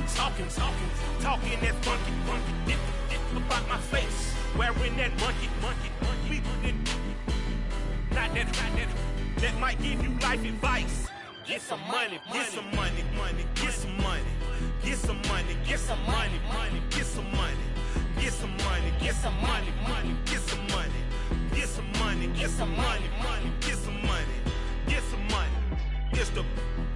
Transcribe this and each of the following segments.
you talking that funky, about my face, wearing that monkey, not that might give you life advice. Get some money, get some money, get some money, get some money, get some money, get some money, get some money, get some money, get some money, get some money, get some money, get some money, get some money. It's the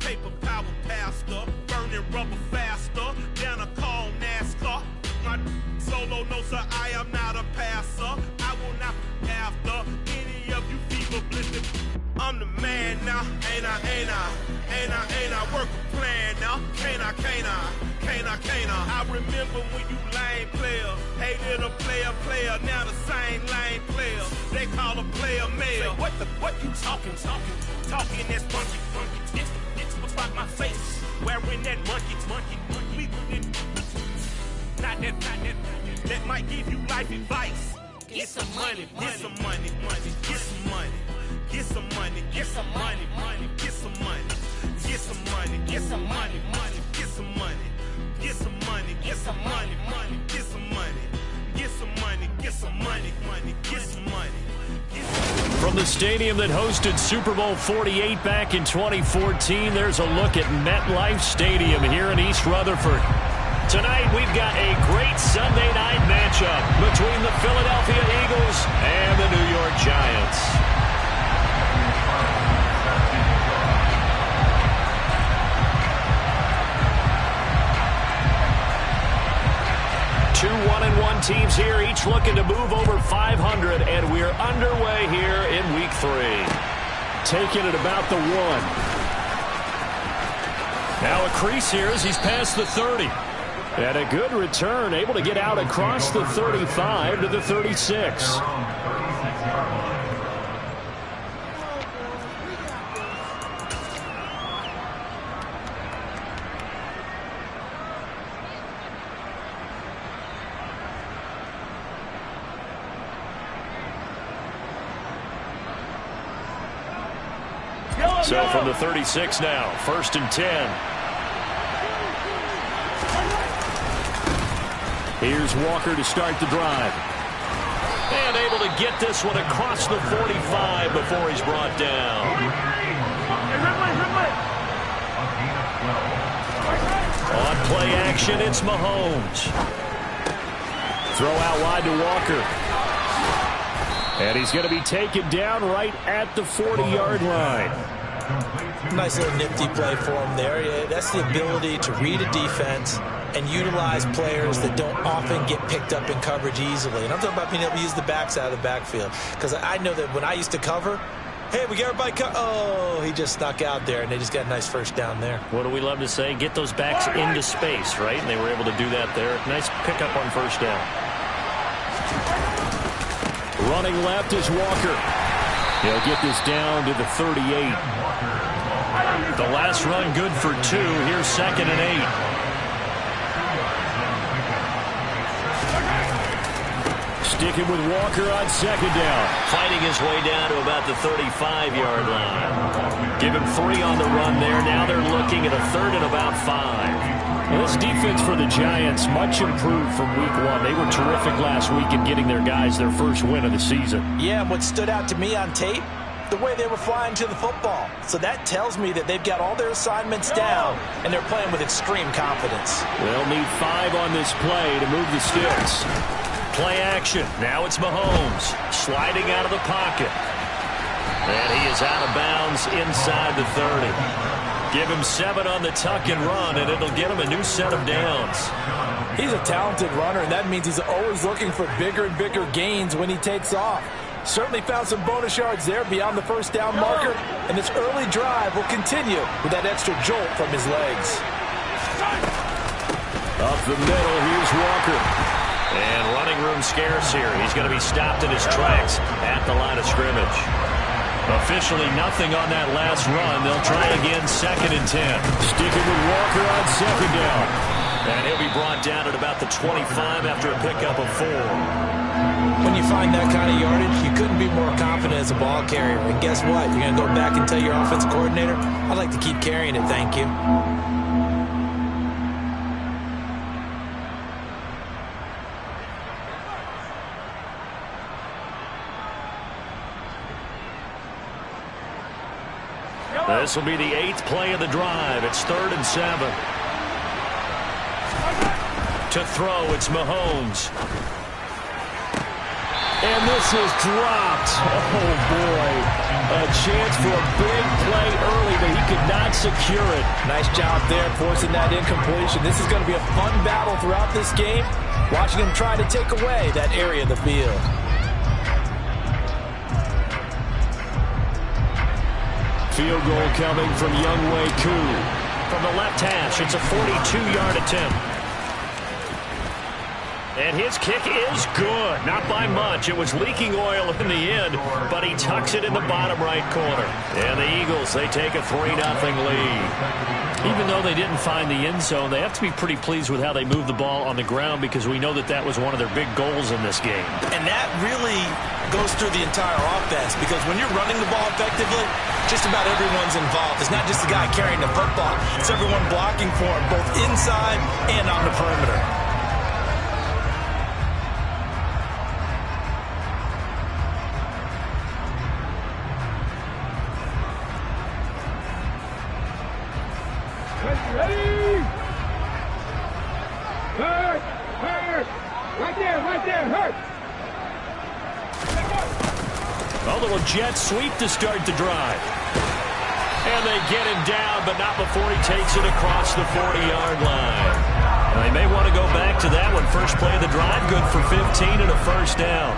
paper power pastor, burning rubber faster, down a call NASCAR. My solo notes are I am not a passer. I will not be after any of you fever blistered. I'm the man now, ain't I work a plan now, can't I? I remember when you lame player, hated a player, now the same lame player, they call a player male. What you talking that's funky, it's about my face, wearing that monkey, not that might give you life advice. Get some money, get some money, get some money. Get some money, get some money, get some money, get some money, get some money, get some money, get some money, get some money, get some money, get some money, get some money, get some money. From the stadium that hosted Super Bowl 48 back in 2014, there's a look at MetLife Stadium here in East Rutherford. Tonight we've got a great Sunday night matchup between the Philadelphia Eagles and the New York Giants. 2 1-1 teams here, each looking to move over 500, and we're underway here in Week 3. Taking it about the 1. Now a crease here as he's past the 30. And a good return, able to get out across the 35 to the 36. So from the 36 now, 1st and 10. Here's Walker to start the drive. And able to get this one across the 45 before he's brought down. On play action, it's Mahomes. Throw out wide to Walker. And he's going to be taken down right at the 40-yard line. Nice little nifty play for him there. Yeah, that's the ability to read a defense and utilize players that don't often get picked up in coverage easily. And I'm talking about being able to use the backs out of the backfield. Because I know that when I used to cover, hey, we got everybody oh, he just snuck out there, and they just got a nice first down there. What do we love to say? Get those backs into space, right? And they were able to do that there. Nice pickup on first down. Running left is Walker. He'll get this down to the 38. The last run good for 2. Here's 2nd and 8. Sticking with Walker on 2nd down. Fighting his way down to about the 35-yard line. Give him 3 on the run there. Now they're looking at a 3rd and about 5. Well, this defense for the Giants, much improved from Week 1. They were terrific last week in getting their guys their first win of the season. Yeah, and what stood out to me on tape, the way they were flying to the football. So that tells me that they've got all their assignments down, and they're playing with extreme confidence. They'll need 5 on this play to move the sticks. Play action. Now it's Mahomes sliding out of the pocket. And he is out of bounds inside the 30. Give him 7 on the tuck and run, and it'll get him a new set of downs. He's a talented runner, and that means he's always looking for bigger and bigger gains when he takes off. Certainly found some bonus yards there beyond the first down marker, and this early drive will continue with that extra jolt from his legs. Up the middle, here's Walker. And running room scarce here. He's going to be stopped in his tracks at the line of scrimmage. Officially nothing on that last run. They'll try again 2nd and 10. Sticking with Walker on 2nd down. And he'll be brought down at about the 25 after a pickup of 4. When you find that kind of yardage, you couldn't be more confident as a ball carrier. And guess what? You're going to go back and tell your offensive coordinator, I'd like to keep carrying it, thank you. This will be the 8th play of the drive. It's 3rd and 7. To throw, it's Mahomes. And this is dropped. Oh, boy. A chance for a big play early, but he could not secure it. Nice job there forcing that incompletion. This is going to be a fun battle throughout this game. Watching him try to take away that area of the field. Field goal coming from Younghoe Koo. From the left hash, it's a 42-yard attempt. And his kick is good. Not by much. It was leaking oil in the end, but he tucks it in the bottom right corner. And the Eagles, they take a 3-0 lead. Even though they didn't find the end zone, they have to be pretty pleased with how they moved the ball on the ground because we know that that was one of their big goals in this game. And that really goes through the entire offense because when you're running the ball effectively, just about everyone's involved. It's not just the guy carrying the football. It's everyone blocking for him, both inside and on the perimeter. Ready? Hurt! Hurt! Right there, hurt! A little jet sweep to start the drive. And they get him down, but not before he takes it across the 40-yard line. And they may want to go back to that one. First play of the drive, good for 15 and a first down.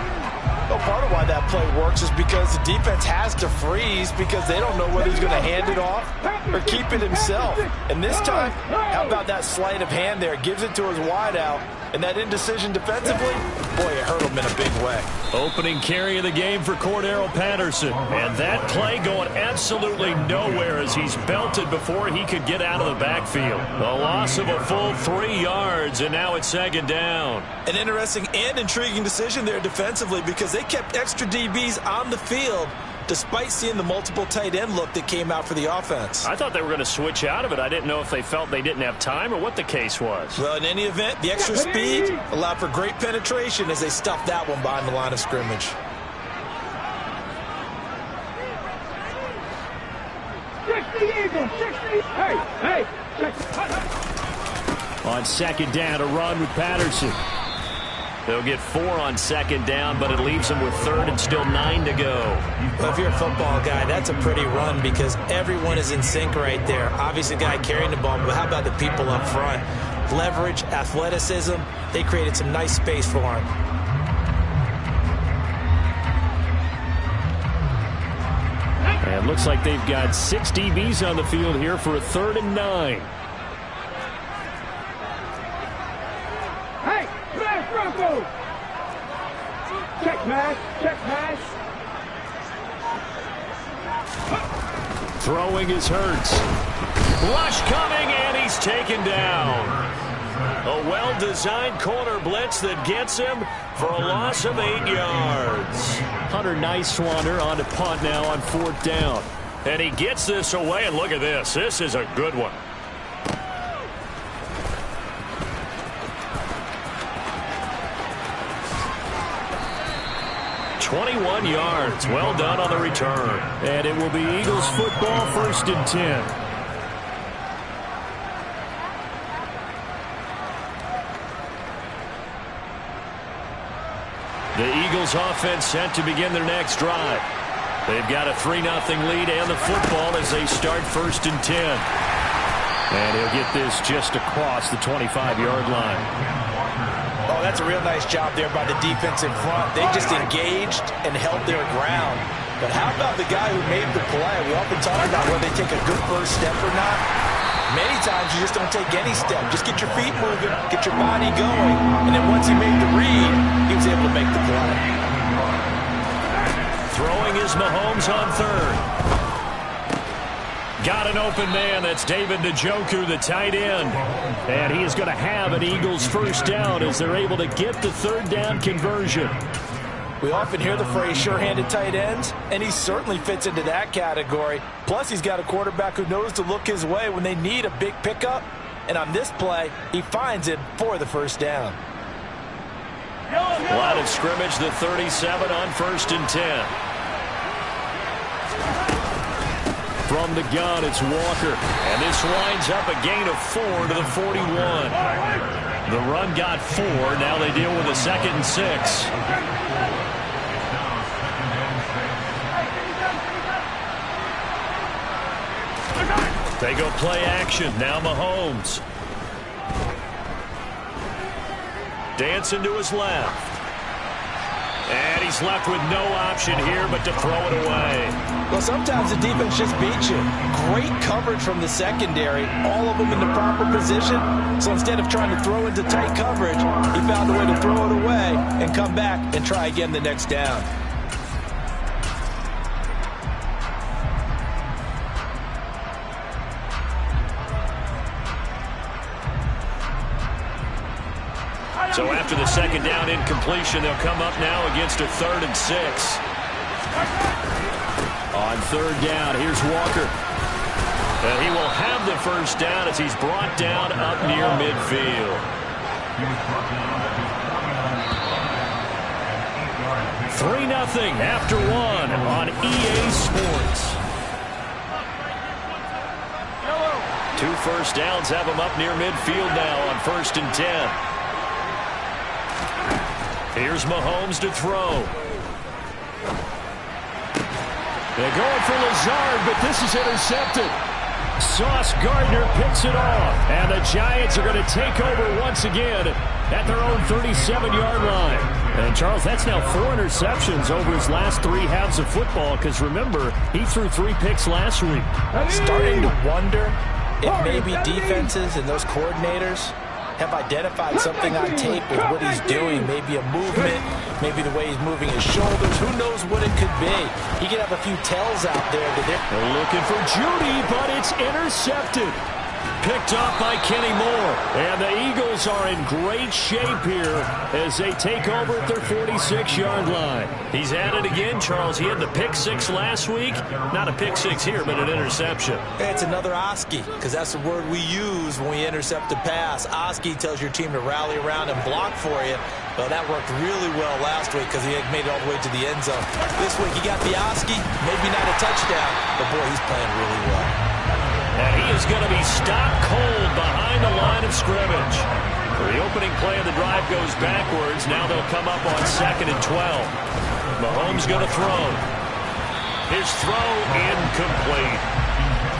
Well, part of why that play works is because the defense has to freeze because they don't know whether he's going to hand it off or keep it himself. And this time, how about that sleight of hand there? Gives it to his wideout. And that indecision defensively, boy, it hurt him in a big way. Opening carry of the game for Cordero Patterson. And that play going absolutely nowhere as he's belted before he could get out of the backfield. The loss of a full 3 yards, and now it's 2nd down. An interesting and intriguing decision there defensively because they kept extra DBs on the field despite seeing the multiple tight end look that came out for the offense. I thought they were going to switch out of it. I didn't know if they felt they didn't have time or what the case was. Well, in any event, the extra speed allowed for great penetration as they stuffed that one behind the line of scrimmage. 60 Eagles, 60. Hey. On 2nd down, a run with Patterson. They'll get 4 on 2nd down, but it leaves them with 3rd and still 9 to go. Well, if you're a football guy, that's a pretty run because everyone is in sync right there. Obviously, the guy carrying the ball, but how about the people up front? Leverage, athleticism, they created some nice space for him. And it looks like they've got 6 DBs on the field here for a 3rd and 9. Hey, smash Bronco! Check pass. Throwing is Hurts. Rush coming, and he's taken down. A well-designed corner blitz that gets him for a loss of 8 yards. Hunter Nice-Swander on to punt now on 4th down. And he gets this away, and look at this. This is a good one. "21 yards. Well done on the return. And it will be Eagles football, 1st and 10. The Eagles offense set to begin their next drive. They've got a 3-0 lead and the football as they start 1st and 10. And he'll get this just across the 25-yard line. Oh, that's a real nice job there by the defense in front. They just engaged and held their ground. But how about the guy who made the play? We often talk about whether they take a good first step or not. Many times you just don't take any step. Just get your feet moving, get your body going. And then once he made the read, he was able to make the play. Throwing is Mahomes on 3rd. Got an open man. That's David Njoku, the tight end. And he is going to have an Eagles 1st down as they're able to get the 3rd down conversion. We often hear the phrase sure-handed tight ends, and he certainly fits into that category. Plus, he's got a quarterback who knows to look his way when they need a big pickup. And on this play, he finds it for the 1st down. Line of scrimmage, the 37 on 1st and 10. From the gun, it's Walker. And this winds up a gain of 4 to the 41. The run got 4. Now they deal with a 2nd and 6. They go play action. Now Mahomes. Dancing to his left. And he's left with no option here but to throw it away. Well, sometimes the defense just beats you. Great coverage from the secondary. All of them in the proper position. So instead of trying to throw into tight coverage, he found a way to throw it away and come back and try again the next down. So after the 2nd down incompletion, they'll come up now against a 3rd and 6. On 3rd down, here's Walker. And he will have the 1st down as he's brought down up near midfield. 3-0 after 1 on EA Sports. 2 first downs have him up near midfield now on 1st and 10. Here's Mahomes to throw. They're going for Lazard, but this is intercepted. Sauce Gardner picks it off. And the Giants are going to take over once again at their own 37-yard line. And, Charles, that's now 4 interceptions over his last 3 halves of football because, remember, he threw 3 picks last week. Starting to wonder if maybe defenses and those coordinators have identified something on tape with what he's doing. Maybe a movement, maybe the way he's moving his shoulders. Who knows what it could be? He could have a few tells out there. They're looking for Judy, but it's intercepted. Picked off by Kenny Moore. And the Eagles are in great shape here as they take over at their 46-yard line. He's at it again, Charles. He had the pick 6 last week. Not a pick 6 here, but an interception. It's another Oski, because that's the word we use when we intercept a pass. Oski tells your team to rally around and block for you. Well, that worked really well last week because he had made it all the way to the end zone. This week he got the Oski, maybe not a touchdown, but boy, he's playing really well. And he is going to be stopped cold behind the line of scrimmage. The opening play of the drive goes backwards. Now they'll come up on 2nd and 12. Mahomes going to throw. His throw incomplete.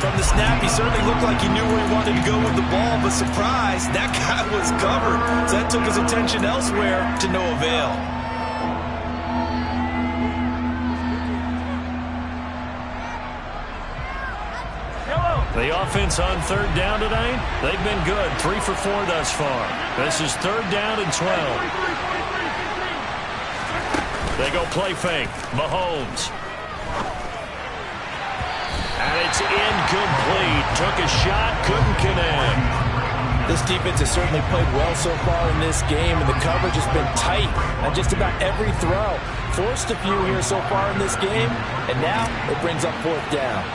From the snap, he certainly looked like he knew where he wanted to go with the ball, but surprise, that guy was covered. So that took his attention elsewhere to no avail. The offense on 3rd down tonight, they've been good. 3 for 4 thus far. This is 3rd down and 12. They go play fake. Mahomes. And it's incomplete. Took a shot, couldn't connect. This defense has certainly played well so far in this game, and the coverage has been tight on just about every throw. Forced a few here so far in this game, and now it brings up 4th down.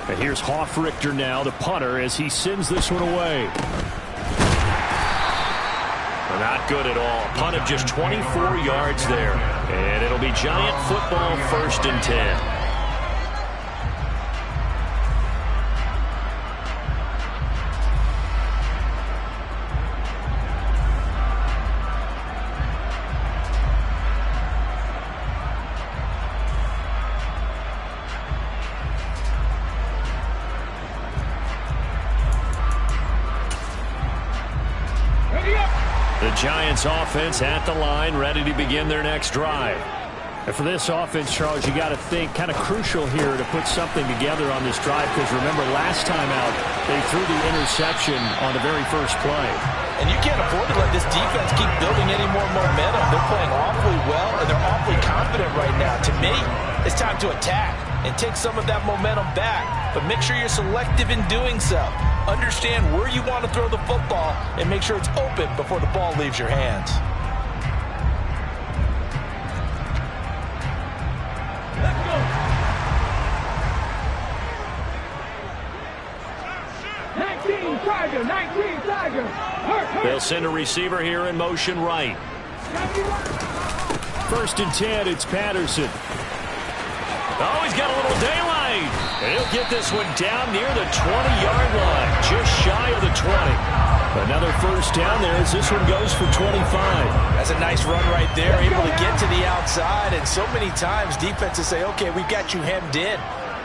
And here's Hoffrichter now, the punter, as he sends this one away. Not good at all. Punt of just 24 yards there. And it'll be Giant football 1st and 10. The Giants offense at the line, ready to begin their next drive. And for this offense, Charles, you got to think kind of crucial here to put something together on this drive, because remember last time out they threw the interception on the very first play. And you can't afford to let this defense keep building any more momentum. They're playing awfully well, and they're awfully confident right now. To me, it's time to attack and take some of that momentum back. But make sure you're selective in doing so. Understand where you want to throw the football and make sure it's open before the ball leaves your hands. Let's go. 19 Tiger, 19 Tiger. Hurt. They'll send a receiver here in motion right. 1st and 10, it's Patterson. And he'll get this one down near the 20-yard line, just shy of the 20. Another first down there as this one goes for 25. That's a nice run right there, able to get to the outside. And so many times defenses say, okay, we've got you hemmed in.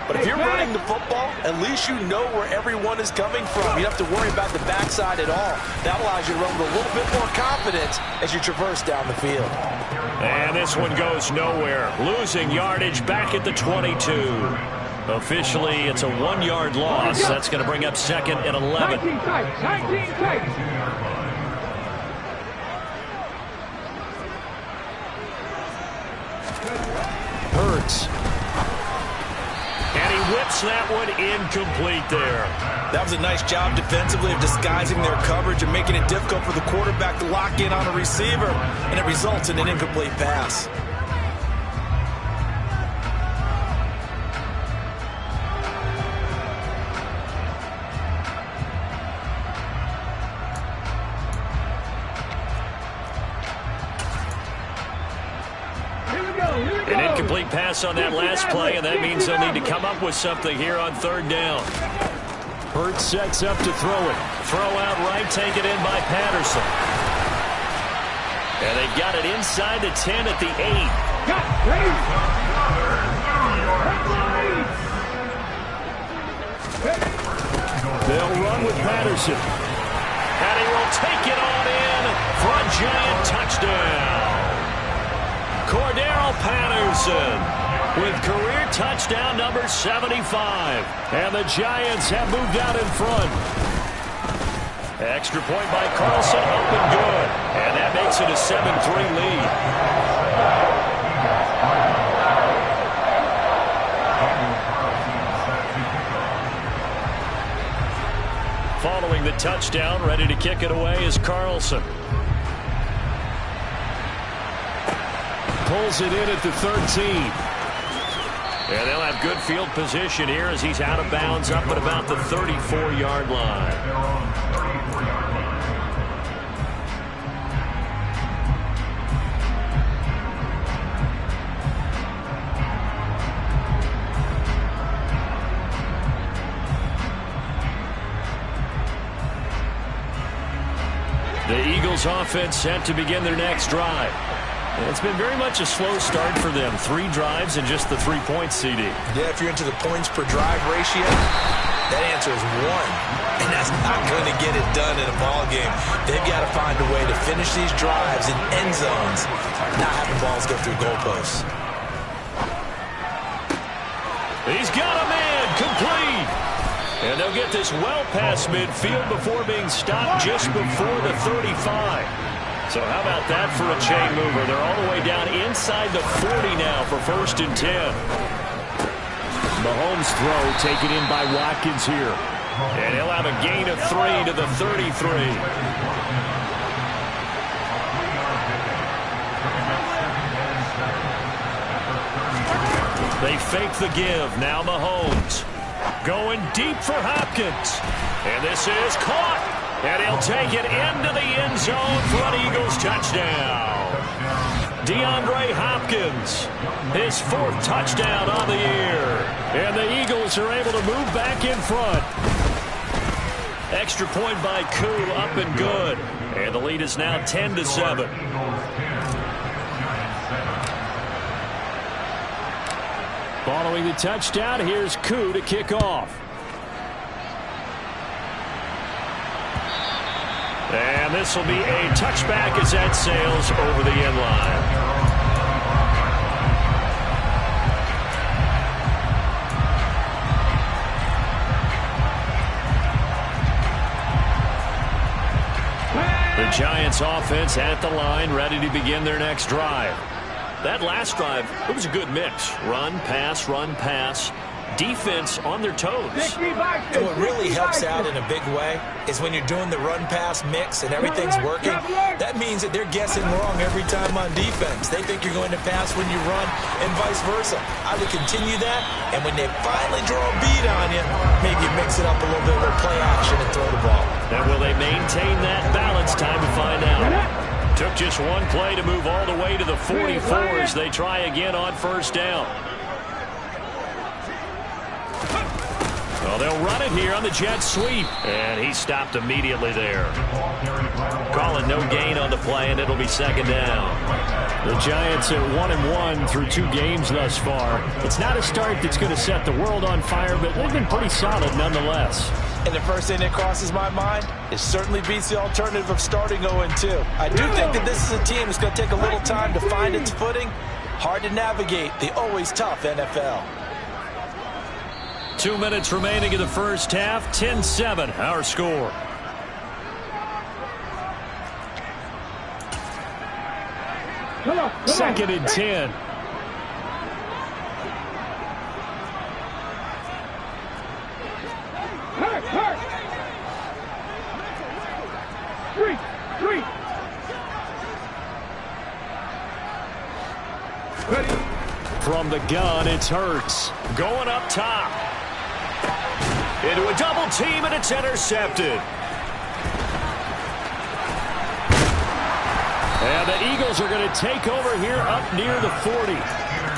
But if you're running the football, at least you know where everyone is coming from. You don't have to worry about the backside at all. That allows you to run with a little bit more confidence as you traverse down the field. And this one goes nowhere. Losing yardage back at the 22. Officially, it's a 1-yard loss. That's going to bring up second and 11. 19 takes. 19 takes. Hurts. And he whips that one incomplete there. That was a nice job defensively of disguising their coverage and making it difficult for the quarterback to lock in on a receiver. And it results in an incomplete pass. An incomplete pass on that last play, and that means they'll need to come up with something here on third down. Hurts sets up to throw it. Throw out right, taken in by Patterson. And they've got it inside the 10 at the 8. They'll run with Patterson. And he will take it on in for a giant touchdown. Cordero Patterson with career touchdown number 75. And the Giants have moved out in front. Extra point by Carlson, up and good. And that makes it a 7-3 lead. Following the touchdown, ready to kick it away is Carlson. Pulls it in at the 13. And they'll have good field position here as he's out of bounds up at about the 34-yard line. The Eagles offense set to begin their next drive. It's been very much a slow start for them. 3 drives and just the 3 points, CD. Yeah, if you're into the points per drive ratio, that answer is 1. And that's not going to get it done in a ball game. They've got to find a way to finish these drives in end zones, not having balls go through goalposts. He's got a man, complete. And they'll get this well past midfield before being stopped just before the 35. So how about that for a chain mover? They're all the way down inside the 40 now for 1st and 10. Mahomes' throw taken in by Watkins here. And he'll have a gain of 3 to the 33. They fake the give. Now Mahomes going deep for Hopkins. And this is caught. And he'll take it into the end zone for an Eagles touchdown. DeAndre Hopkins, his 4th touchdown on the year. And the Eagles are able to move back in front. Extra point by Koo, up and good. And the lead is now 10-7. Following the touchdown, here's Koo to kick off. And this will be a touchback as that sails over the end line. The Giants offense at the line, ready to begin their next drive. That last drive, it was a good mix. Run, pass. Defense on their toes. And what really helps out in a big way is when you're doing the run-pass mix and everything's working, that means that they're guessing wrong every time on defense. They think you're going to pass when you run and vice versa. I would continue that, and when they finally draw a beat on you, maybe you mix it up a little bit with play action and throw the ball. Now will they maintain that balance? Time to find out. Took just one play to move all the way to the 44 as they try again on 1st down. They'll run it here on the jet sweep. And he stopped immediately there. Call it no gain on the play, and it'll be second down. The Giants are 1-1 through 2 games thus far. It's not a start that's going to set the world on fire, but they've been pretty solid nonetheless. And the first thing that crosses my mind is certainly beats the alternative of starting 0-2. I do think that this is a team that's going to take a little time to find its footing. Hard to navigate the always tough NFL. 2 minutes remaining in the first half. 10-7, our score. Second and 10. Hurt. Three. Ready. From the gun, it's Hurts. Going up top. Into a double team, and it's intercepted. And the Eagles are going to take over here up near the 40.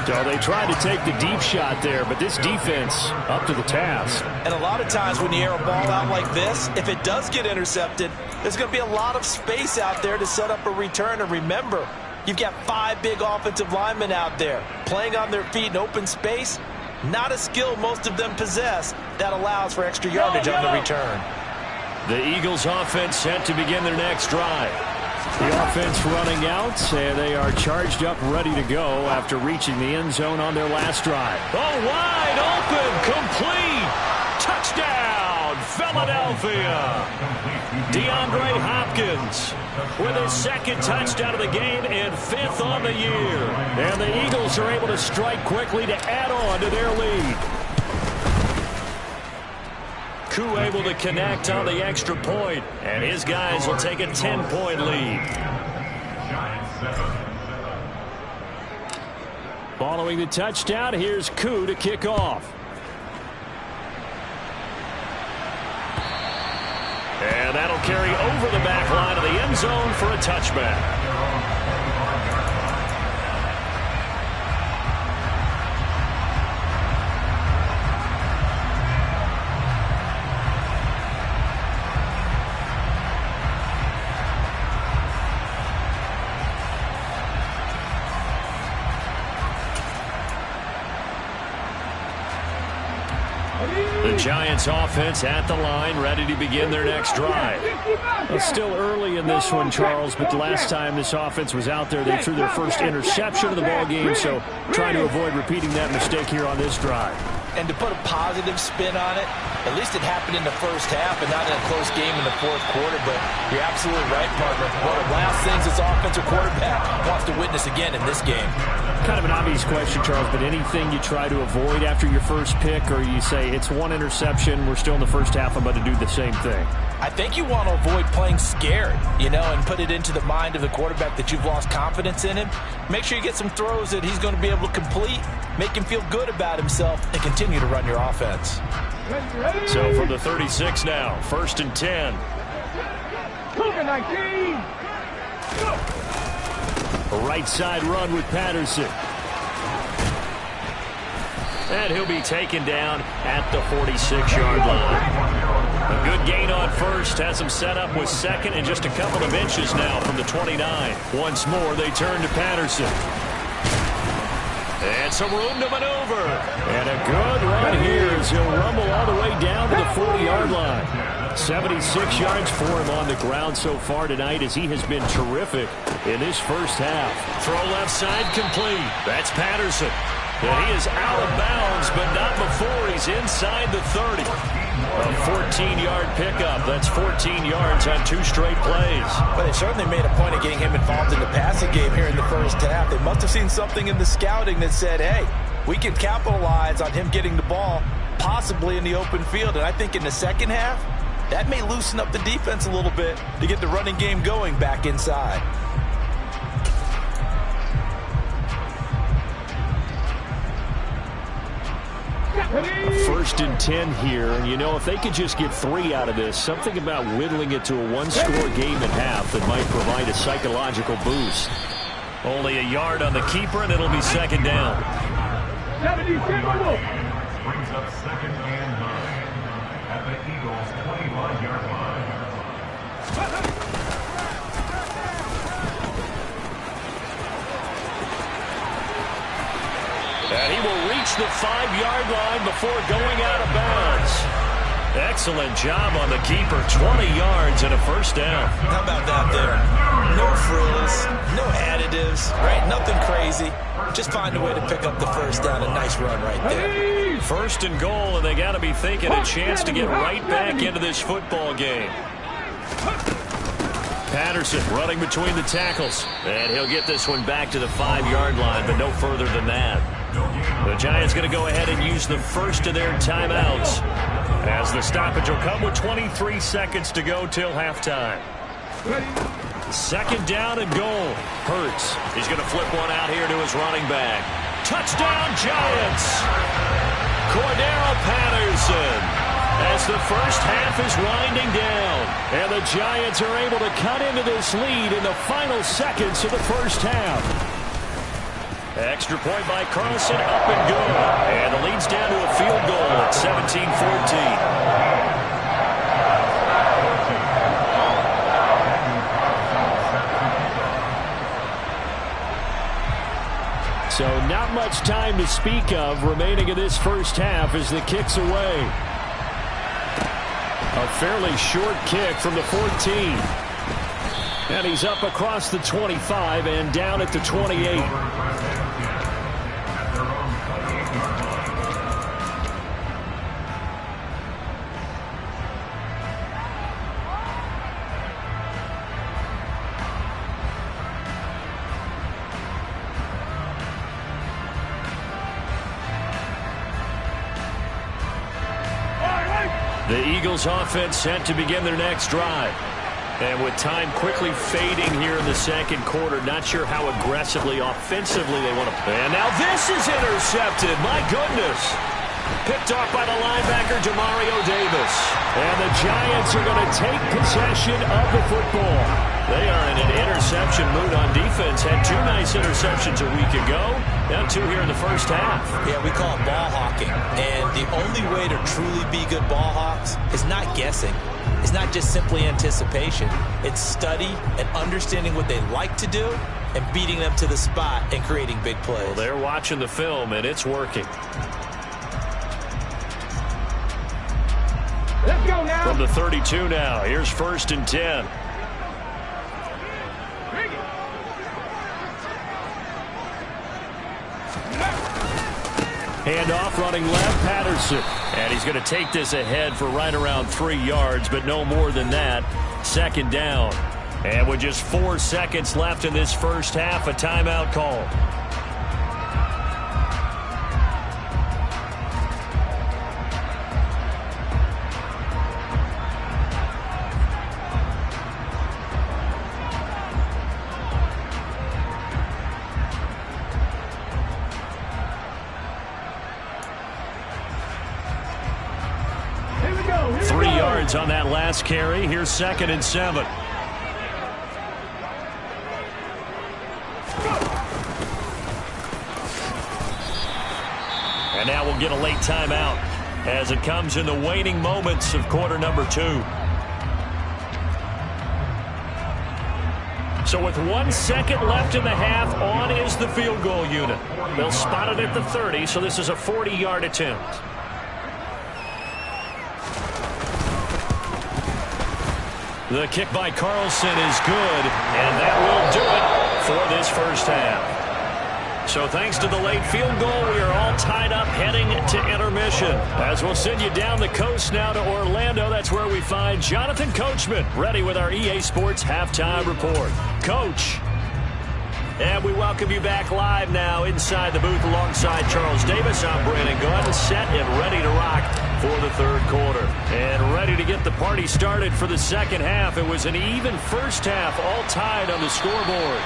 So they tried to take the deep shot there, but this defense up to the task. And a lot of times when you air a ball out like this, if it does get intercepted, there's going to be a lot of space out there to set up a return. And remember, you've got 5 big offensive linemen out there playing on their feet in open space. Not a skill most of them possess that allows for extra yardage on the return. The Eagles offense set to begin their next drive. The offense running out, and they are charged up, ready to go after reaching the end zone on their last drive. Oh, wide open, complete, touchdown, Philadelphia. DeAndre Hopkins with his second touchdown of the game and 5th on the year. And the Eagles are able to strike quickly to add on to their lead. Koo able to connect on the extra point, and his guys will take a 10-point lead. Following the touchdown, here's Koo to kick off. And that'll carry over the back line of the end zone for a touchback. The Giants offense at the line, ready to begin their next drive. It's still early in this one, Charles, but the last time this offense was out there, they threw their first interception of the ball game, so trying to avoid repeating that mistake here on this drive. And to put a positive spin on it, at least it happened in the first half and not in a close game in the fourth quarter. But you're absolutely right, partner. One of the last things this offensive quarterback wants to witness again in this game. Kind of an obvious question, Charles, but anything you try to avoid after your first pick, or you say it's one interception, we're still in the first half, I'm about to do the same thing? I think you want to avoid playing scared, and put it into the mind of the quarterback that you've lost confidence in him. Make sure you get some throws that he's going to be able to complete, make him feel good about himself, and continue to run your offense. So from the 36 now, 1st and 10. Cougar 19. A right side run with Patterson. And he'll be taken down at the 46-yard line. A good gain on first, has him set up with second and just a couple of inches now from the 29. Once more, they turn to Patterson. And some room to maneuver. And a good run here as he'll rumble all the way down to the 40-yard line. 76 yards for him on the ground so far tonight as he has been terrific in this first half. Throw left side complete. That's Patterson. And he is out of bounds, but not before he's inside the 30. A 14-yard pickup. That's 14 yards on 2 straight plays. But they certainly made a point of getting him involved in the passing game here in the first half. They must have seen something in the scouting that said, hey, we can capitalize on him getting the ball possibly in the open field. And I think in the second half, that may loosen up the defense a little bit to get the running game going back inside. First and 10 here, and if they could just get 3 out of this, something about whittling it to a 1-score game at half that might provide a psychological boost. Only a yard on the keeper, and it'll be second down. Eagles 21-yard line. And he will reach the 5-yard line before going out of bounds. Excellent job on the keeper. 20 yards and a first down. How about that there? No frills, no additives, right? Nothing crazy. Just find a way to pick up the first down. A nice run right there. First and goal, and they got to be thinking a chance to get right back into this football game. Patterson running between the tackles. And he'll get this one back to the 5-yard line, but no further than that. The Giants going to go ahead and use the first of their timeouts, as the stoppage will come with 23 seconds to go till halftime. Second down and goal. Hurts. He's going to flip one out here to his running back. Touchdown, Giants! Cordero Patterson. As the first half is winding down, and the Giants are able to cut into this lead in the final seconds of the first half. Extra point by Carlson, up and good. And the lead's down to a field goal at 17-14. So not much time to speak of remaining in this first half as the kick's away. A fairly short kick from the 14. And he's up across the 25 and down at the 28. The Eagles offense set to begin their next drive. And with time quickly fading here in the second quarter, not sure how aggressively, offensively they want to play. And now this is intercepted. My goodness. Picked off by the linebacker, Demario Davis. And the Giants are going to take possession of the football. They are in an interception mood on defense. Had 2 nice interceptions a week ago. Now 2 here in the first half. Yeah, we call it ball hawking. And the only way to truly be good ball hawks is not guessing. It's not just simply anticipation. It's study and understanding what they like to do and beating them to the spot and creating big plays. Well, they're watching the film, and it's working. Let's go now. From the 32 now, here's 1st and 10. Handoff running left, Patterson. And he's going to take this ahead for right around 3 yards, but no more than that. Second down. And with just 4 seconds left in this first half, a timeout call. On that last carry. Here's 2nd and 7. And now we'll get a late timeout as it comes in the waning moments of quarter number 2. So with 1 second left in the half, on is the field goal unit. They'll spot it at the 30, so this is a 40-yard attempt. The kick by Carlson is good, and that will do it for this first half. So thanks to the late field goal, we are all tied up heading to intermission. As we'll send you down the coast now to Orlando, that's where we find Jonathan Coachman ready with our EA Sports Halftime Report. Coach. And we welcome you back live now inside the booth alongside Charles Davis. I'm Brandon Gunn, set and ready to rock for the third quarter. And ready to get the party started for the second half. It was an even first half, all tied on the scoreboard.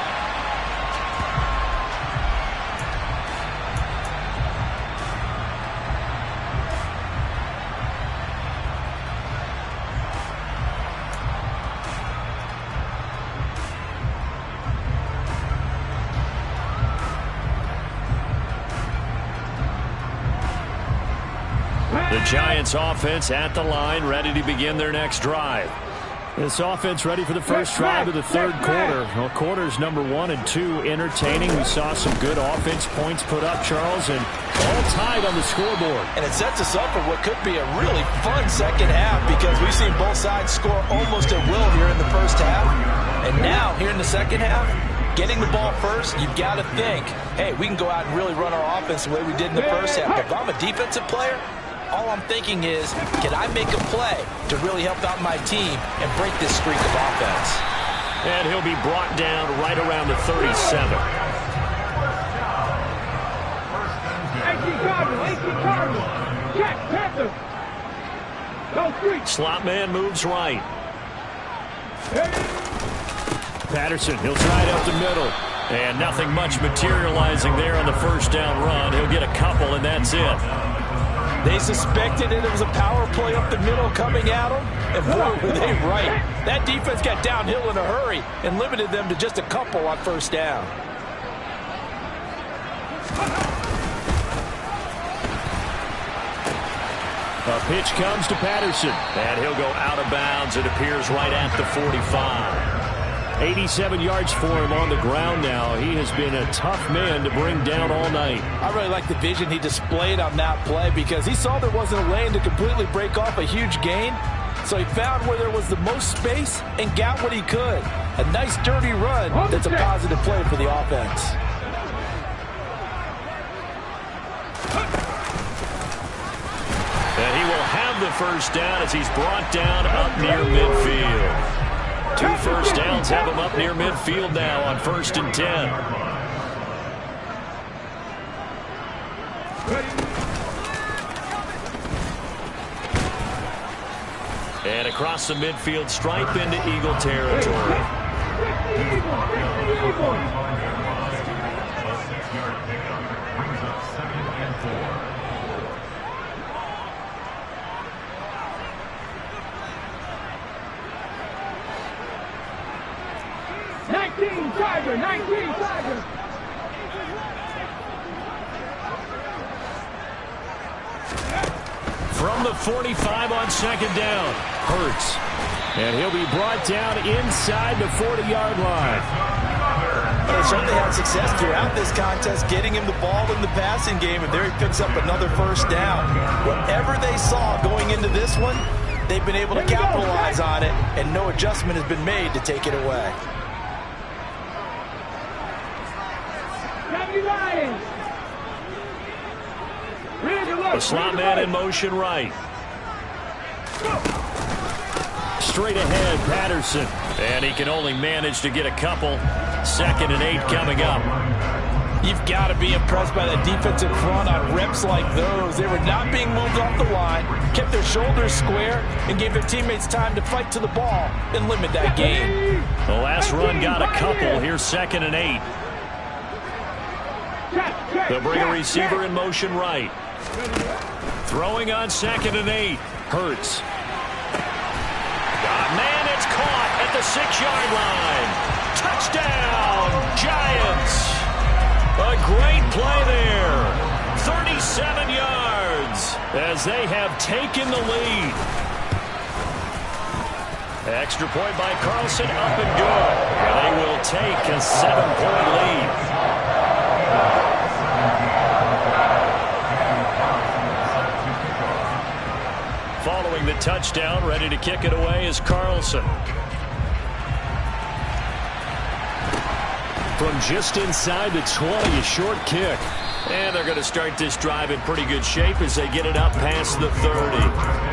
The Giants offense at the line, ready to begin their next drive. This offense ready for the first drive of the third quarter. Well, quarters number 1 and 2 entertaining. We saw some good offense points put up, Charles, and all tied on the scoreboard. And it sets us up for what could be a really fun second half because we've seen both sides score almost at will here in the first half. And now, here in the second half, getting the ball first, you've got to think, hey, we can go out and really run our offense the way we did in the first half. But if I'm a defensive player, all I'm thinking is, can I make a play to really help out my team and break this streak of offense? And he'll be brought down right around the 37. 18 Cardinals. Check, Panther. Go street. Slot man moves right. Patterson, he'll try it up the middle. And nothing much materializing there on the first down run. He'll get a couple, and that's it. They suspected it was a power play up the middle coming at them, and boy, were they right. That defense got downhill in a hurry and limited them to just a couple on first down. A pitch comes to Patterson, and he'll go out of bounds. It appears right at the 45. 87 yards for him on the ground now. He has been a tough man to bring down all night. I really like the vision he displayed on that play because he saw there wasn't a lane to completely break off a huge gain. So he found where there was the most space and got what he could. A nice dirty run that's a positive play for the offense. And he will have the first down as he's brought down up near midfield. 2 first downs have him up near midfield now on 1st and 10. And across the midfield stripe into Eagle territory. Tiger, 19 Tiger. From the 45 on 2nd down, Hurts. And he'll be brought down inside the 40-yard line. They certainly had success throughout this contest, getting him the ball in the passing game, and there he picks up another first down. Whatever they saw going into this one, they've been able to capitalize on it, and no adjustment has been made to take it away. The slot man in motion right. Straight ahead, Patterson. And he can only manage to get a couple. 2nd and 8 coming up. You've got to be impressed by that defensive front on reps like those. They were not being moved off the line, kept their shoulders square, and gave their teammates time to fight to the ball and limit that gain. The last run got a couple. Here's 2nd and 8. They'll bring a receiver in motion right. Throwing on 2nd and 8. Hurts. Got a man, it's caught at the 6-yard line. Touchdown, Giants. A great play there. 37 yards as they have taken the lead. Extra point by Carlson, up and good. And they will take a 7-point lead. Following the touchdown, ready to kick it away is Carlson. From just inside the 20, a short kick. And they're going to start this drive in pretty good shape as they get it up past the 30.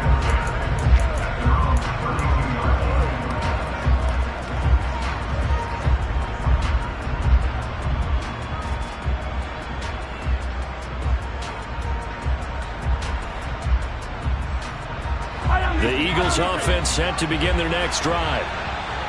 The Eagles offense set to begin their next drive.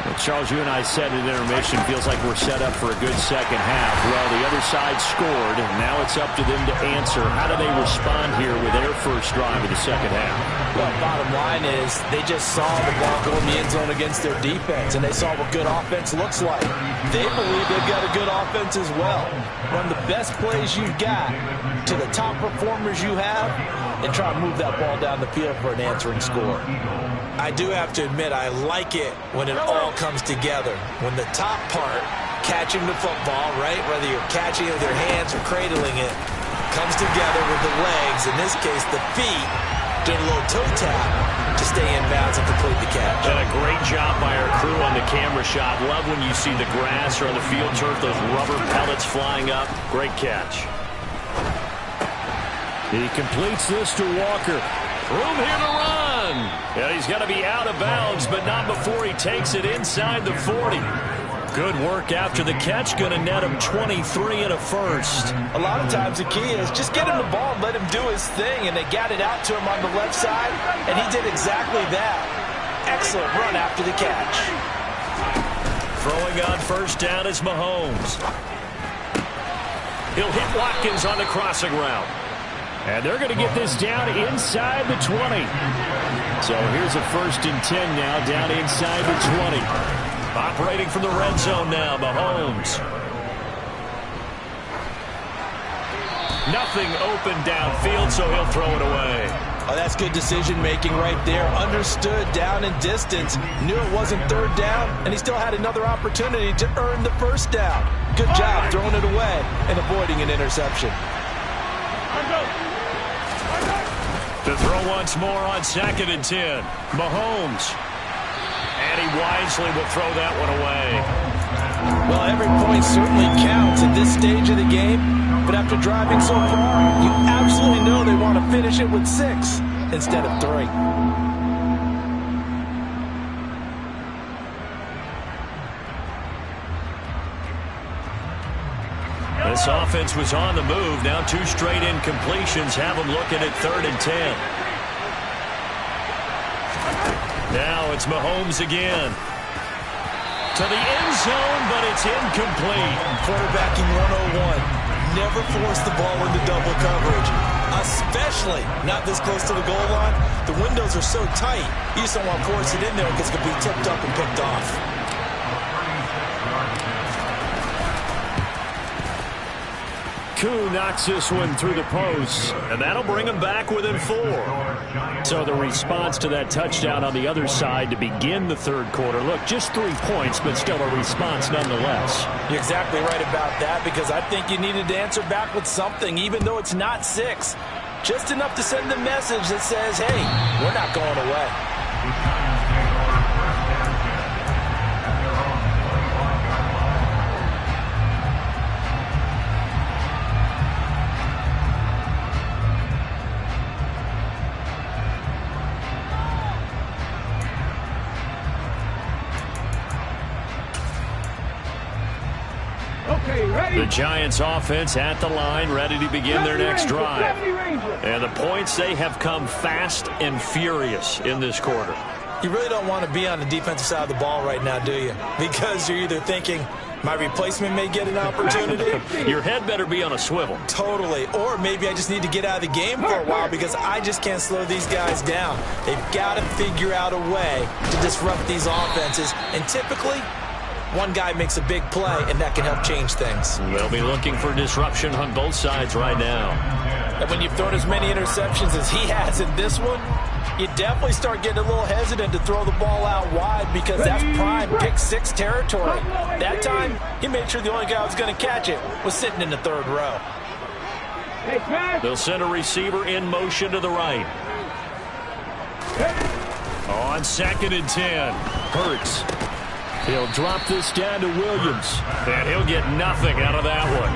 Well, Charles, you and I said at intermission, feels like we're set up for a good second half. Well, the other side scored, and now it's up to them to answer. How do they respond here with their first drive of the second half? Well, bottom line is they just saw the ball go in the end zone against their defense, and they saw what good offense looks like. They believe they've got a good offense as well. Run the best plays you've got to the top performers you have, and try to move that ball down the field for an answering score. I do have to admit, I like it when it all comes together. When the top part, catching the football, right, whether you're catching it with your hands or cradling it, comes together with the legs, in this case the feet, doing a little toe tap to stay in bounds and complete the catch. And a great job by our crew on the camera shot. Love when you see the grass or on the field turf, those rubber pellets flying up. Great catch. He completes this to Walker. Room here to run. And he's going to be out of bounds, but not before he takes it inside the 40. Good work after the catch. Going to net him 23 and a first. A lot of times the key is just get him the ball and let him do his thing, and they got it out to him on the left side, and he did exactly that. Excellent run after the catch. Throwing on first down is Mahomes. He'll hit Watkins on the crossing route. And they're going to get this down inside the 20. So here's a 1st and 10 now, down inside the 20. Operating from the red zone now, Mahomes. Nothing open downfield, so he'll throw it away. Oh, that's good decision-making right there. Understood down and distance. Knew it wasn't 3rd down, and he still had another opportunity to earn the 1st down. Good job throwing it away and avoiding an interception. To throw once more on 2nd and 10. Mahomes. And he wisely will throw that one away. Well, every point certainly counts at this stage of the game, but after driving so far, you absolutely know they want to finish it with 6 instead of 3. This offense was on the move. Now 2 straight incompletions have them looking at 3rd and 10. Now it's Mahomes again. To the end zone, but it's incomplete. Quarterbacking 101. Never force the ball into double coverage, especially not this close to the goal line. The windows are so tight, you just don't want to force it in there because it could be tipped up and picked off. Koo knocks this one through the post, and that'll bring him back within 4. So the response to that touchdown on the other side to begin the 3rd quarter. Look, just 3 points, but still a response nonetheless. You're exactly right about that, because I think you needed to answer back with something, even though it's not 6. Just enough to send the message that says, hey, we're not going away. The Giants offense at the line, ready to begin their next drive. And the points, they have come fast and furious in this quarter. You really don't want to be on the defensive side of the ball right now, do you? Because you're either thinking, my replacement may get an opportunity. Your head better be on a swivel. Totally. Or maybe I just need to get out of the game for a while because I just can't slow these guys down. They've got to figure out a way to disrupt these offenses. And typically, one guy makes a big play, and that can help change things. They'll be looking for disruption on both sides right now. And when you've thrown as many interceptions as he has in this one, you definitely start getting a little hesitant to throw the ball out wide because that's prime pick-6 territory. That time, he made sure the only guy who was going to catch it was sitting in the 3rd row. They'll send a receiver in motion to the right. On 2nd and 10, Hurts. He'll drop this down to Williams, and he'll get nothing out of that one.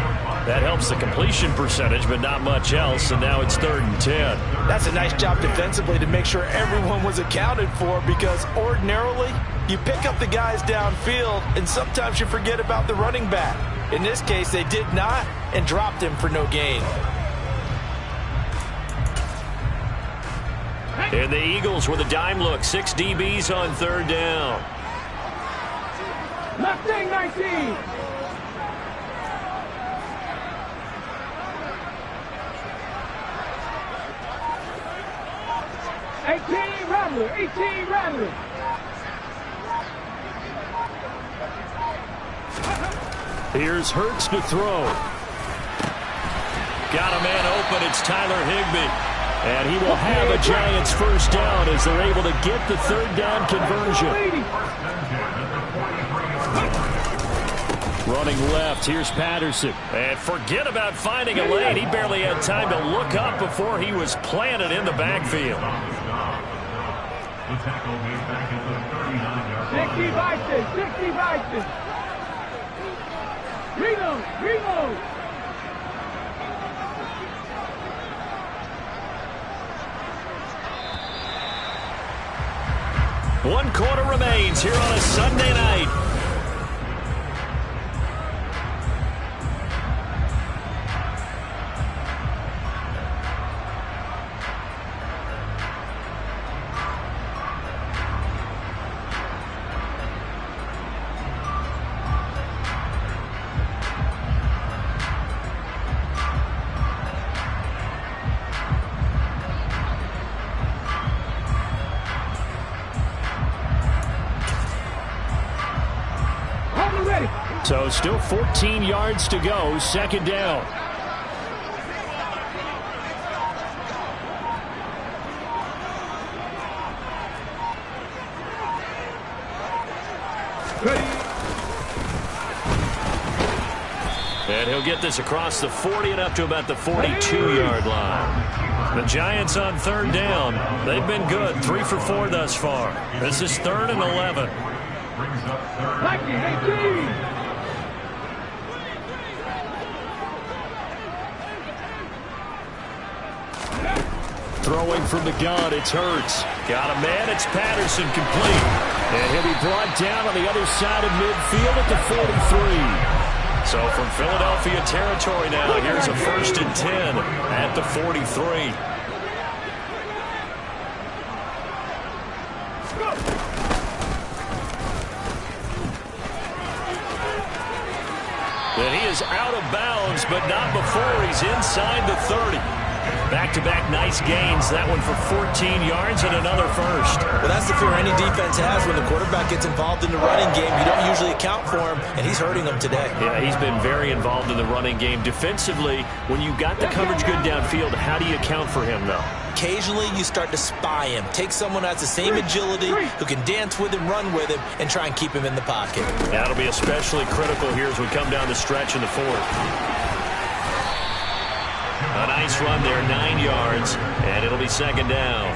That helps the completion percentage, but not much else, and now it's 3rd and 10. That's a nice job defensively to make sure everyone was accounted for, because ordinarily you pick up the guys downfield, and sometimes you forget about the running back. In this case, they did not, and dropped him for no gain. And the Eagles with a dime look, 6 DBs on 3rd down. Mustang 19. Rattler, 18 Rattler. Here's Hurts to throw. Got a man open. It's Tyler Higbee. And he will have a Giants first down as they're able to get the third down conversion. Running left, here's Patterson. And forget about finding a lane. He barely had time to look up before he was planted in the backfield. The tackle made back at the 39-yard line. 60 Bison. Reload. One quarter remains here on a Sunday night. So still 14 yards to go, second down. And he'll get this across the 40 and up to about the 42-yard line. The Giants on third down. They've been good, 3 for 4 thus far. This is 3rd and 11. Brings up 3rd. Throwing from the gun, it's Hurts. Got a man, it's Patterson, complete. And he'll be brought down on the other side of midfield at the 43. So from Philadelphia territory now, here's a 1st and 10 at the 43. And he is out of bounds, but not before he's inside the 30. Back-to-back nice gains. That one for 14 yards and another first. Well, that's the fear any defense has when the quarterback gets involved in the running game. You don't usually account for him, and he's hurting them today. Yeah, he's been very involved in the running game. Defensively, when you got the coverage good downfield, how do you account for him, though? Occasionally, you start to spy him. Take someone who has the same agility, who can dance with him, run with him, and try and keep him in the pocket. That'll be especially critical here as we come down the stretch in the 4th. A nice run there, 9 yards, and it'll be second down.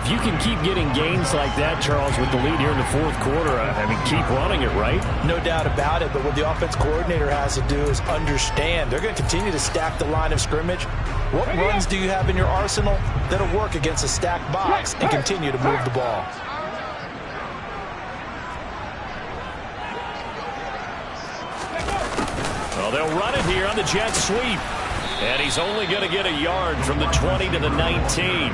If you can keep getting gains like that, Charles, with the lead here in the 4th quarter, I mean, keep running it, right? No doubt about it, but what the offense coordinator has to do is understand. They're going to continue to stack the line of scrimmage. What runs do you have in your arsenal that'll work against a stacked box and continue to move the ball? Well, they'll run it here on the jet sweep. And he's only going to get a yard from the 20 to the 19.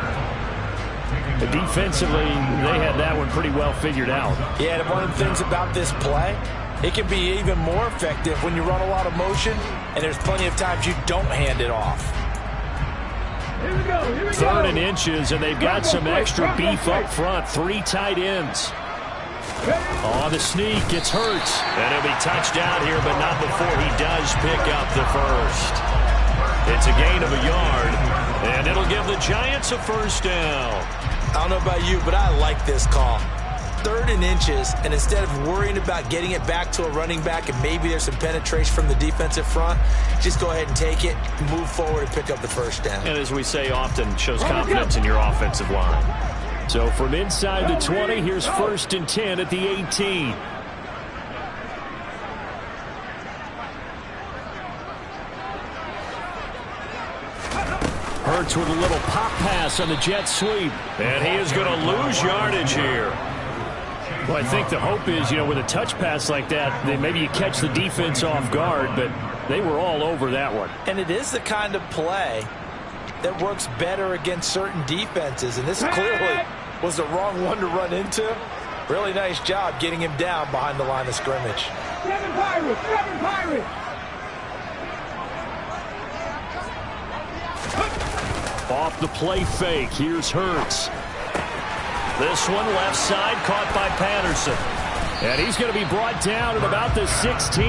But defensively, they had that one pretty well figured out. Yeah, and one of the things about this play, it can be even more effective when you run a lot of motion, and there's plenty of times you don't hand it off. Here we go. 3rd and inches, and they've got some extra beef up front. 3 tight ends. On the sneak, it's Hurts. And he'll be touched down here, but not before he does pick up the first. It's a gain of a yard, and it'll give the Giants a first down. I don't know about you, but I like this call. 3rd and inches, and instead of worrying about getting it back to a running back and maybe there's some penetration from the defensive front, just go ahead and take it, move forward, and pick up the first down. And as we say often, shows confidence in your offensive line. So from inside the 20, here's 1st and 10 at the 18. Hurts with a little pop pass on the jet sweep. And he is going to lose yardage here. Well, I think the hope is, with a touch pass like that, then maybe you catch the defense off guard, but they were all over that one. And it is the kind of play that works better against certain defenses, and this clearly was the wrong one to run into. Really nice job getting him down behind the line of scrimmage. 7 Pirates, 7 Pirates. Off the play fake. Here's Hurts. This one left side caught by Patterson. And he's going to be brought down at about the 16.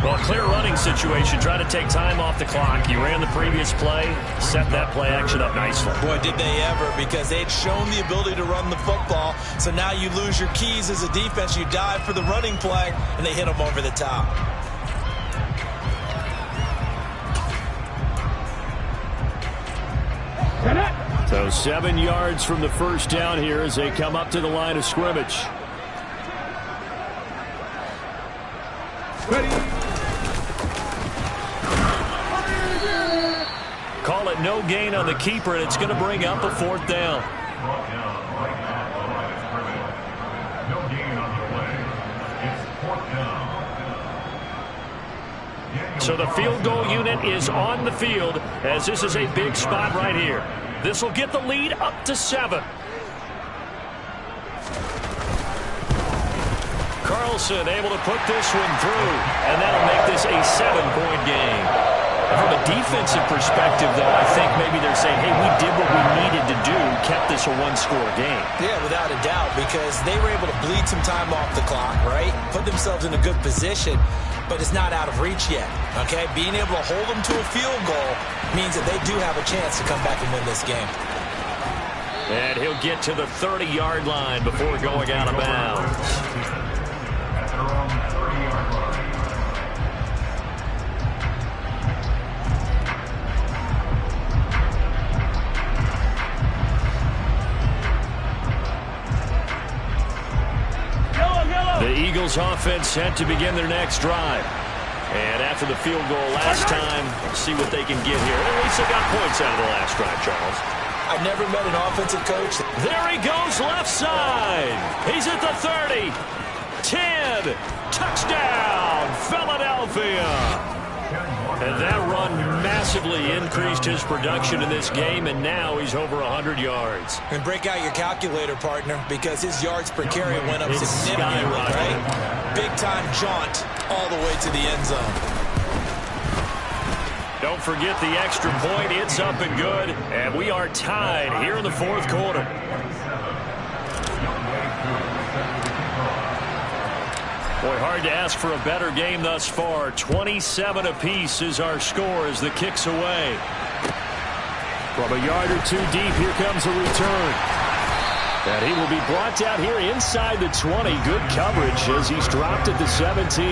Well, clear running situation. Try to take time off the clock. You ran the previous play. Set that play action up nicely. Boy, did they ever, because they'd shown the ability to run the football. So now you lose your keys as a defense. You dive for the running play, and they hit them over the top. So 7 yards from the first down here as they come up to the line of scrimmage. Ready. Call it no gain on the keeper, and it's going to bring up a 4th down. No gain on the play. It's 4th down. So the field goal unit is on the field as this is a big spot right here. This will get the lead up to 7. Carlson able to put this one through, and that'll make this a 7-point game. From a defensive perspective, though, I think maybe they're saying, hey, we did what we needed to do, kept this a 1-score game. Yeah, without a doubt, because they were able to bleed some time off the clock, right? Put themselves in a good position, but it's not out of reach yet, okay? Being able to hold them to a field goal means that they do have a chance to come back and win this game. And he'll get to the 30-yard line before going out of bounds. At their own 30-yard line. The Eagles offense set to begin their next drive. And after the field goal last time, see what they can get here. At least they got points out of the last drive, Charles. I've never met an offensive coach. There he goes left side. He's at the 30. 10. Touchdown, Philadelphia. And that run massively increased his production in this game, and now he's over 100 yards. And break out your calculator, partner, because his yards per carry went up significantly, right? Big-time jaunt all the way to the end zone. Don't forget the extra point. It's up and good, and we are tied here in the 4th quarter. Boy, hard to ask for a better game thus far. 27 apiece is our score as the kick's away. From a yard or 2 deep, here comes a return. And he will be brought down here inside the 20. Good coverage as he's dropped at the 17.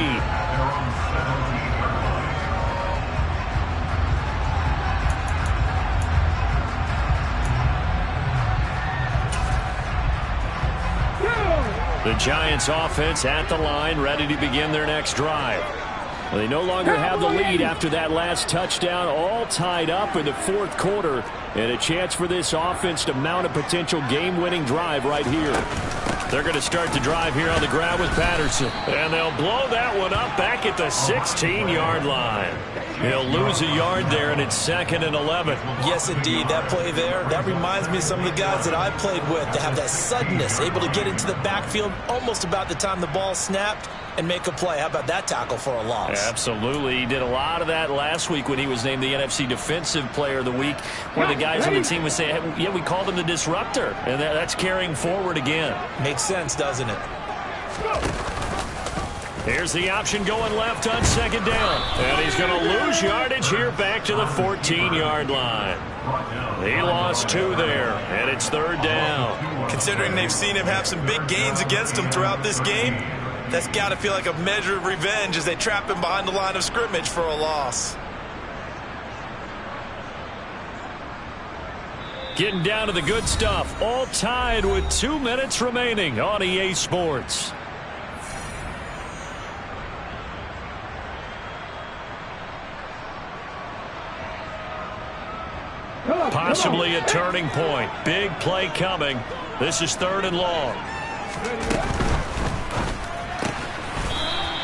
The Giants offense at the line, ready to begin their next drive. Well, they no longer have the lead after that last touchdown, all tied up in the 4th quarter, and a chance for this offense to mount a potential game-winning drive right here. They're going to start the drive here on the ground with Patterson, and they'll blow that one up back at the 16-yard line. He'll lose a yard there, and it's 2nd and 11. Yes, indeed. That play there, that reminds me of some of the guys that I played with that have that suddenness, able to get into the backfield almost about the time the ball snapped and make a play. How about that tackle for a loss? Absolutely. He did a lot of that last week when he was named the NFC Defensive Player of the Week, where the guys on the team would say, hey, yeah, we called him the disruptor, and that's carrying forward again. Makes sense, doesn't it? Here's the option going left on 2nd down. And he's going to lose yardage here back to the 14-yard line. He lost 2 there, and it's 3rd down. Considering they've seen him have some big gains against him throughout this game, that's got to feel like a measure of revenge as they trap him behind the line of scrimmage for a loss. Getting down to the good stuff. All tied with 2 minutes remaining on EA Sports. Possibly a turning point. Big play coming. This is 3rd and long.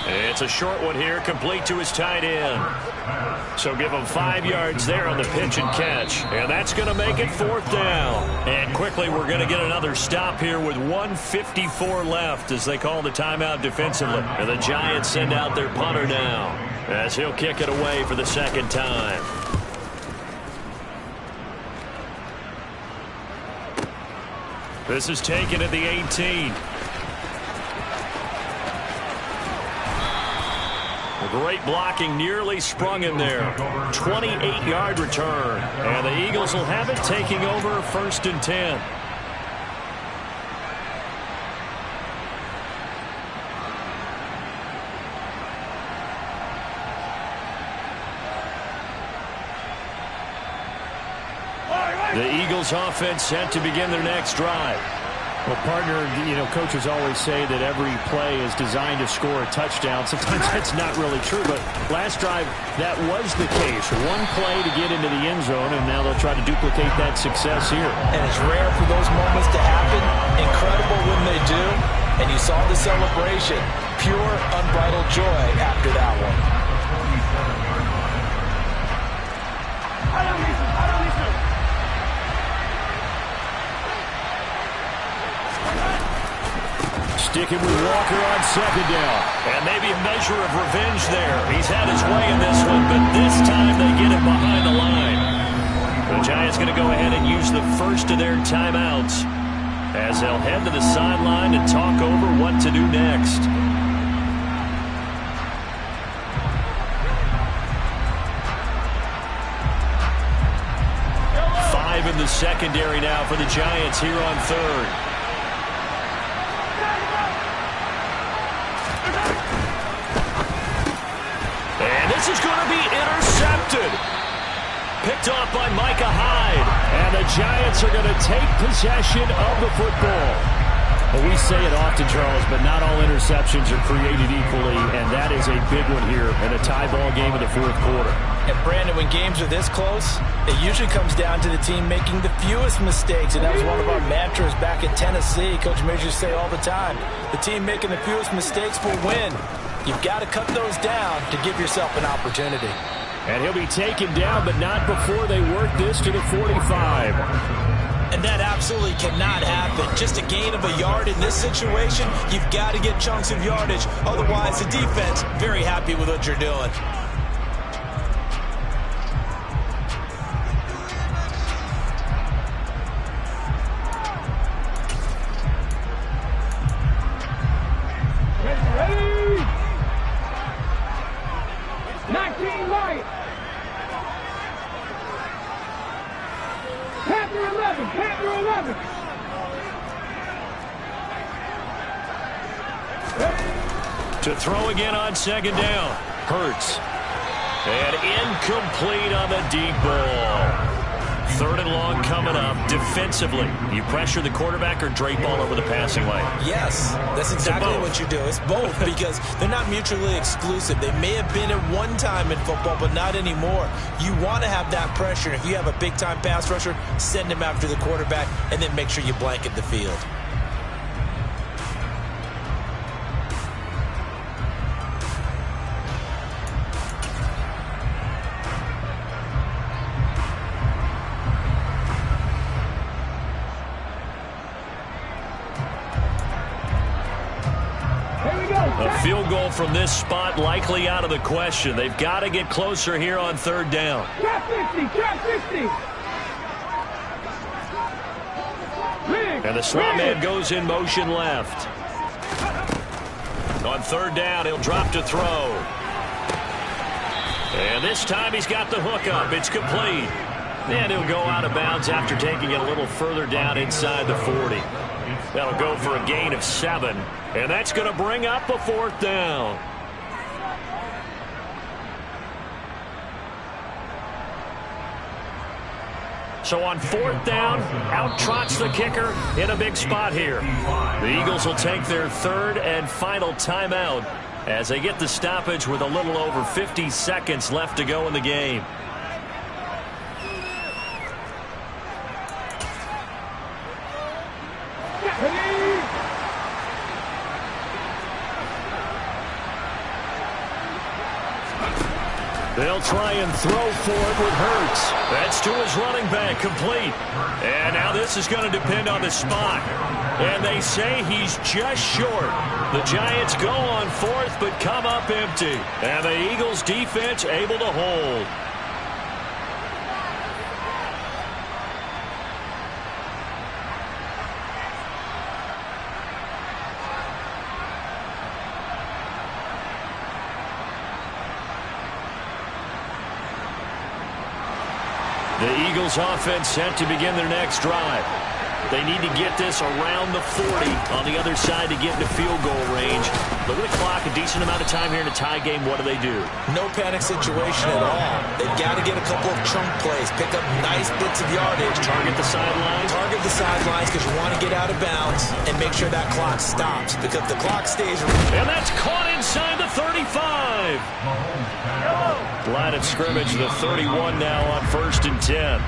It's a short one here, complete to his tight end. So give them 5 yards there on the pitch and catch. And that's going to make it 4th down. And quickly we're going to get another stop here with 1:54 left as they call the timeout defensively. And the Giants send out their punter now as he'll kick it away for the 2nd time. This is taken at the 18. Great blocking, nearly sprung him there. 28-yard return. And the Eagles will have it, taking over 1st and 10. The Eagles offense set to begin their next drive. Well, partner, coaches always say that every play is designed to score a touchdown. Sometimes that's not really true, but last drive, that was the case. One play to get into the end zone, and now they'll try to duplicate that success here. And it's rare for those moments to happen. Incredible when they do. And you saw the celebration. Pure, unbridled joy after that one. Sticking with Walker on 2nd down. And maybe a measure of revenge there. He's had his way in this one, but this time they get him behind the line. The Giants going to go ahead and use the first of their timeouts as they'll head to the sideline and talk over what to do next. Five in the secondary now for the Giants here on 3rd. This is going to be intercepted. Picked off by Micah Hyde. And the Giants are going to take possession of the football. Well, we say it often, Charles, but not all interceptions are created equally, and that is a big one here in a tie ball game in the 4th quarter. And, Brandon, when games are this close, it usually comes down to the team making the fewest mistakes, and that was one of our mantras back at Tennessee. Coach Majors say all the time, the team making the fewest mistakes will win. You've got to cut those down to give yourself an opportunity. And he'll be taken down, but not before they work this to the 45. And that absolutely cannot happen. Just a gain of a yard in this situation, you've got to get chunks of yardage. Otherwise, the defense, very happy with what you're doing. To throw again on 2nd down. Hurts. And incomplete on the deep ball. 3rd and long coming up. Defensively, you pressure the quarterback or drape all over the passing lane? Yes, that's exactly what you do. It's both because they're not mutually exclusive. They may have been at one time in football, but not anymore. You want to have that pressure. If you have a big-time pass rusher, send him after the quarterback, and then make sure you blanket the field. A field goal from this spot likely out of the question. They've got to get closer here on 3rd down. Trap 50, trap 50. And the slot man goes in motion left. On 3rd down, he'll drop to throw. And this time he's got the hook up. It's complete. And he'll go out of bounds after taking it a little further down inside the 40. That'll go for a gain of 7. And that's going to bring up a 4th down. So on 4th down, out trots the kicker in a big spot here. The Eagles will take their 3rd and final timeout as they get the stoppage with a little over 50 seconds left to go in the game. They'll try and throw for it with Hurts. That's to his running back, complete. And now this is going to depend on the spot. And they say he's just short. The Giants go on fourth but come up empty. And the Eagles defense able to hold. The Eagles offense set to begin their next drive. They need to get this around the 40 on the other side to get into field goal range. Look at the clock, a decent amount of time here in a tie game. What do? No panic situation at all. They've got to get a couple of chunk plays, pick up nice bits of yardage. Target the sidelines? Target the sidelines because you want to get out of bounds and make sure that clock stops, because the clock stays. And that's caught inside the 35. Line of scrimmage, the 31 now on 1st and 10.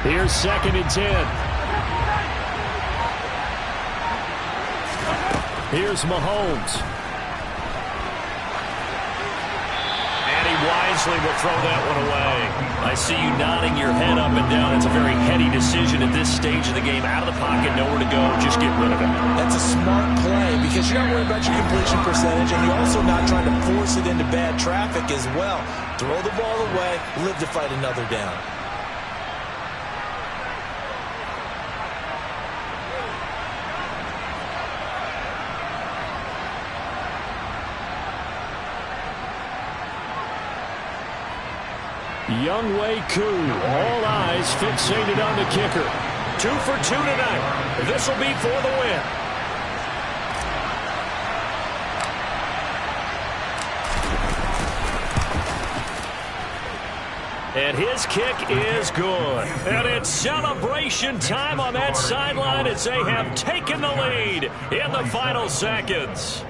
Here's 2nd and 10. Here's Mahomes. And he wisely will throw that one away. I see you nodding your head up and down. It's a very heady decision at this stage of the game. Out of the pocket, nowhere to go. Just get rid of it. That's a smart play because you're not worried about your completion percentage, and you're also not trying to force it into bad traffic as well. Throw the ball away, live to fight another down. Younghoe Koo, all eyes fixated on the kicker. 2 for 2 tonight. This will be for the win. And his kick is good. And it's celebration time on that sideline as they have taken the lead in the final seconds.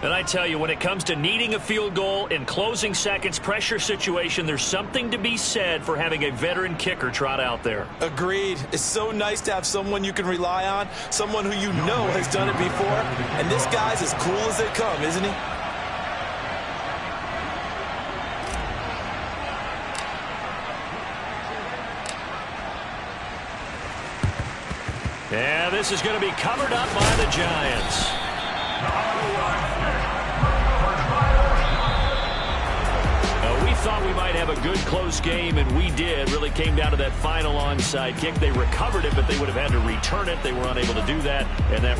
And I tell you, when it comes to needing a field goal in closing seconds, pressure situation, there's something to be said for having a veteran kicker trot out there. Agreed. It's so nice to have someone you can rely on, someone who you know has done it before. And this guy's as cool as they come, isn't he? Yeah, this is going to be covered up by the Giants. Thought we might have a good close game, and we did. Really came down to that final onside kick. They recovered it, but they would have had to return it. They were unable to do that, and that